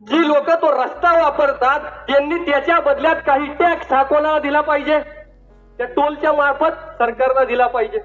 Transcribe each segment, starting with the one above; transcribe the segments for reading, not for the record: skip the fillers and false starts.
जी लोक तो रस्ता वापरतात त्यांनी त्याच्या बदल्यात काही टॅक्स हा कोणाला दिला पाहिजे? त्या टोलच्या मार्फत सरकारला दिला पाहिजे.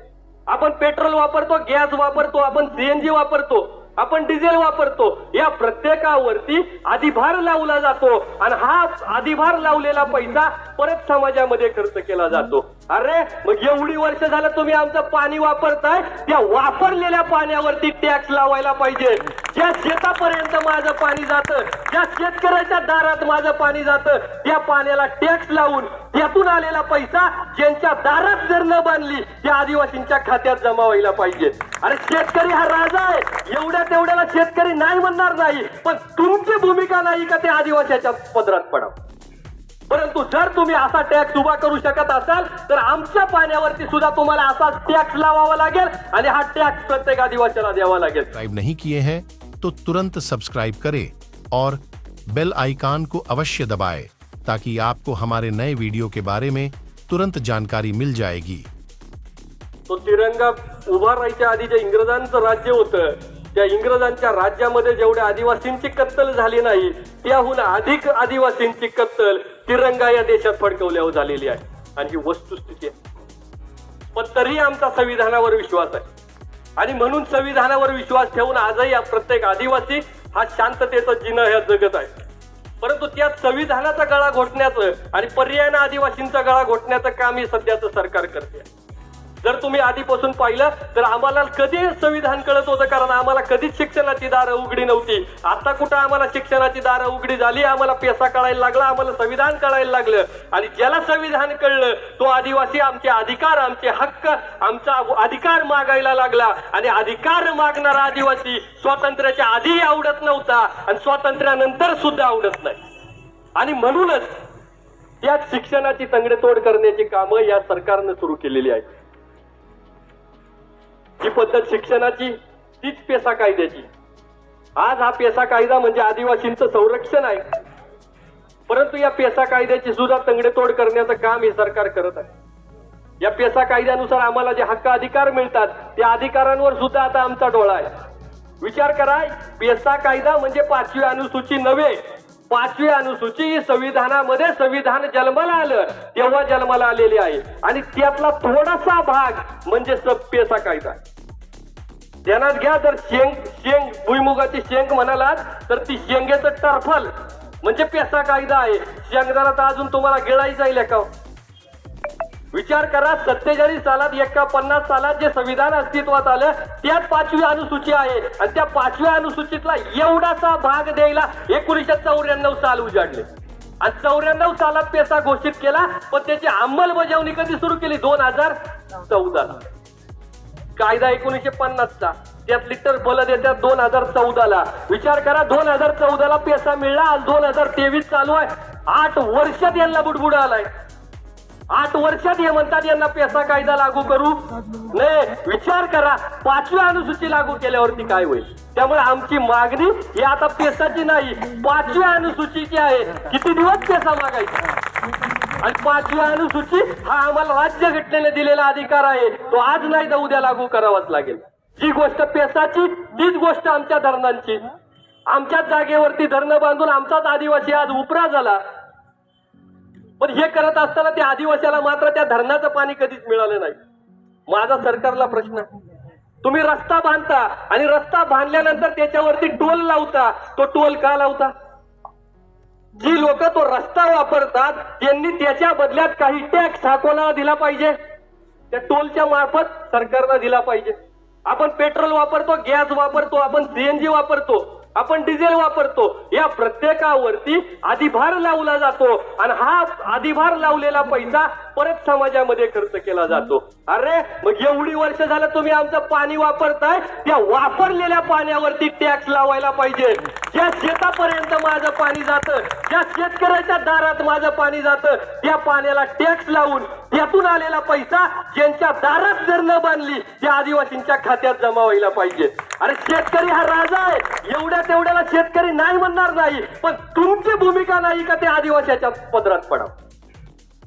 आपण पेट्रोल वापरतो, गॅस वापरतो, आपण सीएनजी वापरतो, आपण डिझेल वापरतो. या प्रत्येकावरती अधिभार लावला जातो आणि हा अधिभार लावलेला पैसा परत समाजामध्ये खर्च केला जातो. अरे मग एवढी वर्ष झालं तुम्ही आमचं पाणी वापरताय, त्या वापरलेल्या पाण्यावरती टॅक्स लावायला पाहिजे. ज्या शेतापर्यंत माझं पाणी जातं, ज्या शेतकऱ्याच्या दारात माझं पाणी जातं, त्या पाण्याला टॅक्स लावून त्यातून आलेला पैसा ज्यांच्या दारात जर न बांधली त्या आदिवासींच्या खात्यात जमा व्हायला पाहिजे. अरे शेतकरी हा राजा आहे, एवढ्या तेवढ्याला शेतकरी नाही म्हणणार नाही, पण तुमची भूमिका नाही का ते आदिवासीच्या पदरात पडावं. परंतु जर तुम्ही असा टॅक्स उभा करू शकत असाल तर आमच्या पाण्यावरती सुद्धा तुम्हाला असा टॅक्स लावावा लागेल आणि हा टॅक्स प्रत्येक आदिवासीला द्यावा लागेल. सब्सक्राइब नहीं किए हैं तो तुरंत सब्सक्राइब करें और बेल आइकॉन को अवश्य दबाएं ताकि आपको हमारे नए वीडियो के बारे में तुरंत जानकारी मिल जाएगी. तो तिरंगा उभा राहायच्या आधी जे इंग्रजांचं राज्य होतं, त्या इंग्रजांच्या राज्यामध्ये जेवढ्या आदिवासींची कत्तल झाली नाही त्याहून अधिक आदिवासींची कत्तल तिरंगा या देशात फडकवल्यावर झालेली आहे आणि ही वस्तुस्थिती आहे. पण तरी आमचा संविधानावर विश्वास आहे आणि म्हणून संविधानावर विश्वास ठेवून आजही प्रत्येक आदिवासी हा शांततेचं जिनं ह्या जगत आहे. परंतु त्या संविधानाचा गळा घोटण्याचं आणि पर्यायानं आदिवासींचा गळा घोटण्याचं काम ही सध्याचं सरकार करते. जर तुम्ही आधीपासून पाहिलं तर आम्हाला कधी संविधान कळत होतं, कारण आम्हाला कधीच शिक्षणाची दारं उघडी नव्हती. आता कुठं आम्हाला शिक्षणाची दारं उघडी झाली, आम्हाला पैसा कळायला लागला, आम्हाला संविधान कळायला लागलं. आणि ज्याला संविधान कळलं तो आदिवासी आमचे अधिकार, आमचे हक्क, आमचा अधिकार मागायला लागला. आणि अधिकार मागणारा आदिवासी स्वातंत्र्याच्या आधी आवडत नव्हता आणि स्वातंत्र्यानंतर सुद्धा आवडत नाही. आणि म्हणूनच त्या शिक्षणाची तंगडेतोड करण्याची कामं या सरकारनं सुरू केलेली आहेत. जी पद्धत शिक्षणाची तीच पेसा कायद्याची. आज हा पेसा कायदा म्हणजे आदिवासींचं संरक्षण आहे, परंतु या पेसा कायद्याची सुद्धा तंगडेतोड करण्याचं काम हे सरकार करत आहे. या पेसा कायद्यानुसार आम्हाला जे हक्क अधिकार मिळतात त्या अधिकारांवर सुद्धा आता आमचा डोळा आहे. विचार करा, पेसा कायदा म्हणजे 5वी अनुसूची नव्हे, 5वी अनुसूची संविधानामध्ये संविधान जन्माला आलं तेव्हा जन्माला आलेली आहे आणि त्यातला थोडासा भाग म्हणजे पेसा कायदा. ध्यानात घ्या, जर शेंग भुईमुगाची शेंग म्हणालात तर ती शेंगेचं टरफल म्हणजे पेसा कायदा आहे. शेंगदाणा तर अजून तुम्हाला गिळायचं जाईल का? विचार करा, 47 सालात एका 50 सालात जे संविधान अस्तित्वात आलं त्यात 5वी अनुसूची आहे आणि त्या 5व्या अनुसूचीतला एवढासा भाग द्यायला 1994 साल उजाडले आणि 94 सालात पेसा घोषित केला. पण त्याची अंमलबजावणी कधी सुरू केली? 2014ला. कायदा 1950चा, त्यात लिटर बल देतात 2014ला. विचार करा, 2014ला पेसा मिळला, आज 2023 चालू आहे. 8 वर्षात यांना बुडबुड आलाय. 8 वर्षात हे म्हणतात यांना पेसा कायदा लागू करू नाही. विचार करा, 5व्या अनुसूची लागू केल्यावरती काय होईल? त्यामुळे आमची मागणी ही आता पेसाची नाही, 5व्या अनुसूचीची आहे. किती दिवस पेसा मागायचा? आणि 5व्या अनुसूची हा आम्हाला राज्यघटनेने दिलेला अधिकार आहे, तो आज नाही तर उद्या लागू करावाच लागेल. जी गोष्ट पेसाची तीच गोष्ट आमच्या धरणांची. आमच्याच जागेवरती धरणं बांधून आमचाच आदिवासी आज उपरा झाला. पण हे करत असताना त्या आदिवासीला मात्र त्या धरणाचं पाणी कधीच मिळालं नाही. माझा सरकारला प्रश्न आहे, तुम्ही रस्ता बांधता आणि रस्ता बांधल्यानंतर त्याच्यावरती टोल लावता, तो टोल का लावता? जी लोक तो रस्ता वापरतात त्यांनी त्याच्या बदल्यात काही टॅक्स हा कोणाला दिला पाहिजे? त्या टोलच्या मार्फत सरकारला दिला पाहिजे. आपण पेट्रोल वापरतो, गॅस वापरतो, आपण सीएनजी वापरतो, आपण डिझेल वापरतो. या प्रत्येकावरती अधिभार लावला जातो आणि हा अधिभार लावलेला पैसा परत समाजामध्ये खर्च केला जातो. अरे मग एवढी वर्ष झालं तुम्ही आमचं पाणी वापरताय, त्या वापरलेल्या पाण्यावरती टॅक्स लावायला पाहिजे. ज्या शेतापर्यंत माझं पाणी जातं, ज्या शेतकऱ्याच्या दारात माझं पाणी जातं, त्या पाण्याला टॅक्स लावून त्यातून आलेला पैसा ज्यांच्या दारात जर न बांधली त्या आदिवासींच्या खात्यात जमा व्हायला पाहिजे. अरे शेतकरी हा राजा आहे, एवढ्या तेवढ्याला शेतकरी नाही म्हणणार नाही, पण तुमची भूमिका नाही का ते आदिवासीच्या पदरात पडावं.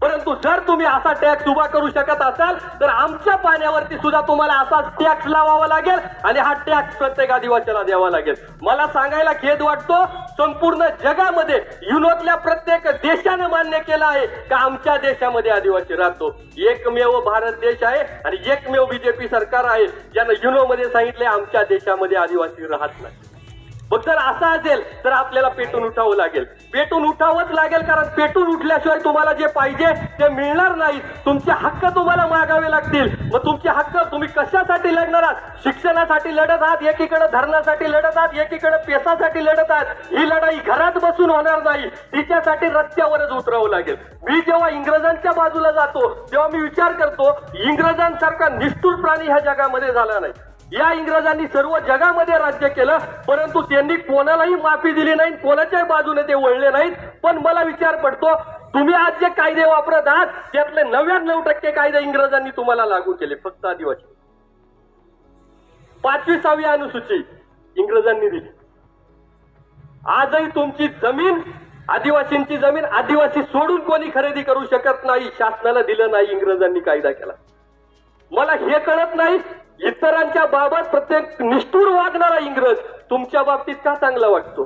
परंतु जर तुम्ही असा टॅक्स उभा करू शकत असाल तर आमच्या पाण्यावरती सुद्धा तुम्हाला असा टॅक्स लावावा लागेल आणि हा टॅक्स प्रत्येक आदिवासीला द्यावा लागेल. मला सांगायला खेद वाटतो, संपूर्ण जगामध्ये युनोतल्या प्रत्येक देशानं मान्य केलं आहे का आमच्या देशामध्ये आदिवासी राहतो. एकमेव भारत देश आहे आणि एकमेव बीजेपी सरकार आहे ज्यानं युनो मध्ये सांगितले आमच्या देशामध्ये आदिवासी राहत नाही. मग जर असं असेल तर आपल्याला पेटून उठावं लागेल. पेटून उठावंच लागेल, कारण पेटून उठल्याशिवाय तुम्हाला जे पाहिजे ते मिळणार नाही. तुमचे हक्क तुम्हाला मागावे लागतील. मग तुमचे हक्क तुम्ही कशासाठी लढणार आहात? शिक्षणासाठी लढत आहात, एकीकडे धरणासाठी लढत आहात, एकीकडे पेसासाठी लढत आहात. ही लढाई घरात बसून होणार नाही, तिच्यासाठी रस्त्यावरच उतरावं लागेल. मी जेव्हा इंग्रजांच्या बाजूला जातो तेव्हा मी विचार करतो, इंग्रजांसारखा निष्ठुर प्राणी ह्या जगामध्ये झाला नाही. या इंग्रजांनी सर्व जगामध्ये राज्य केलं, परंतु त्यांनी कोणालाही माफी दिली नाही, कोणाच्याही बाजूने ते वळले नाहीत. पण मला विचार पडतो, तुम्ही आज जे कायदे वापरत आहात त्यातले 99% कायदे इंग्रजांनी तुम्हाला लागू केले, फक्त आदिवासी. 5वी 6वी अनुसूची इंग्रजांनी दिली. आजही तुमची जमीन, आदिवासींची जमीन आदिवासी सोडून कोणी खरेदी करू शकत नाही. शासनाला दिलं नाही, इंग्रजांनी कायदा केला. मला हे कळत नाही, इतरांच्या बाबत प्रत्येक निष्ठुर वागणारा इंग्रज तुमच्या बाबतीत का चांगला वाटतो?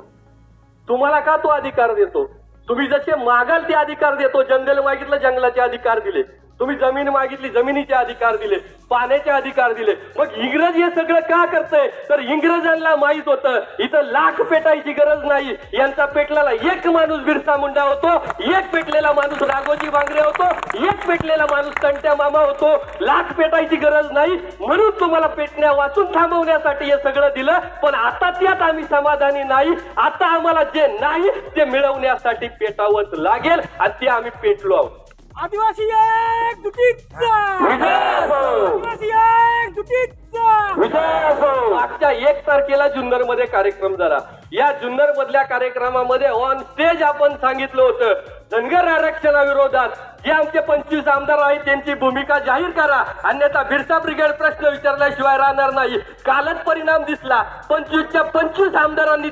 तुम्हाला का तो अधिकार देतो? तुम्ही जसे मागाल ते अधिकार देतो. जंगल मागितलं, जंगलाचे अधिकार दिले. तुम्ही जमीन मागितली, जमिनीचे अधिकार दिले, पाण्याचे अधिकार दिले. मग इंग्रज हे सगळं का करतंय? तर इंग्रजांना माहित होतं इथं लाख पेटायची गरज नाही. यांचा पेटलेला एक माणूस बिरसा मुंडा होतो, एक पेटलेला माणूस राघोजी बांगरे होतो, एक पेटलेला माणूस कंट्या मामा होतो. लाख पेटायची गरज नाही, म्हणून तुम्हाला पेटण्या वाचून थांबवण्यासाठी हे सगळं दिलं. पण आता त्यात आम्ही समाधानी नाही. आता आम्हाला जे नाही ते मिळवण्यासाठी पेटावंच लागेल आणि ते आम्ही पेटलो आहोत. आदिवासी एक दुटीचा, आदिवासी एक दुटीचा. मागच्या 1 तारखेला जुन्नर मध्ये कार्यक्रम झाला. या जुन्नर मधल्या कार्यक्रमामध्ये ऑन स्टेज आपण सांगितलं होतं, धनगर आरक्षणाविरोधात जे आमचे 25 आमदार आहेत त्यांची भूमिका जाहीर करा, अन्यथा बिरसा ब्रिगेड प्रश्न विचारल्याशिवाय राहणार नाही. कालच परिणाम दिसला, 25च्या 25 आमदारांनी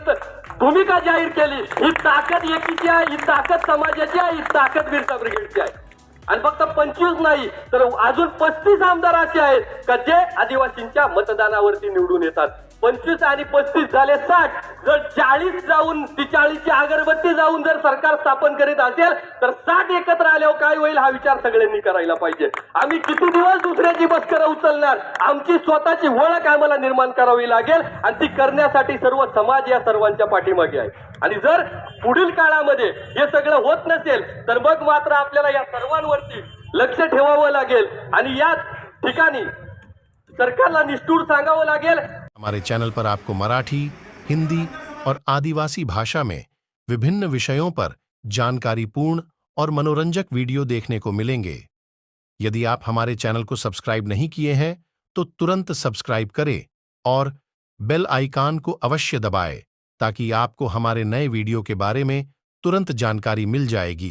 भूमिका जाहीर केली. ही ताकद एकीची आहे, ही ताकद समाजाची आहे, ही ताकद बिरसा ब्रिगेडची आहे. आणि फक्त 25 नाही तर अजून 35 आमदार असे आहेत का जे आदिवासींच्या मतदानावरती निवडून येतात. 25 आणि 35 झाले 60. जर 40 जाऊन 40ची अगरबत्ती जाऊन जर सरकार स्थापन करीत असेल तर 60 एकत्र आल्यावर काय होईल हा विचार सगळ्यांनी करायला पाहिजे. आम्ही किती दिवस दुसऱ्याची बस्करं उचलणार? आमची स्वतःची ओळख आम्हाला निर्माण करावी लागेल आणि ती करण्यासाठी सर्व समाज या सर्वांच्या पाठीमागे आहे. आणि जर पुढील काळामध्ये हे सगळं होत नसेल तर मग मात्र आपल्याला या सर्वांवरती लक्ष ठेवावं लागेल आणि या ठिकाणी सरकारला निष्ठुर सांगावं लागेल. हमारे चैनल पर आपको मराठी, हिंदी और आदिवासी भाषा में विभिन्न विषयों पर जानकारीपूर्ण और मनोरंजक वीडियो देखने को मिलेंगे. यदि आप हमारे चैनल को सब्सक्राइब नहीं किए हैं तो तुरंत सब्सक्राइब करें और बेल आइकॉन को अवश्य दबाएं ताकि आपको हमारे नए वीडियो के बारे में तुरंत जानकारी मिल जाएगी.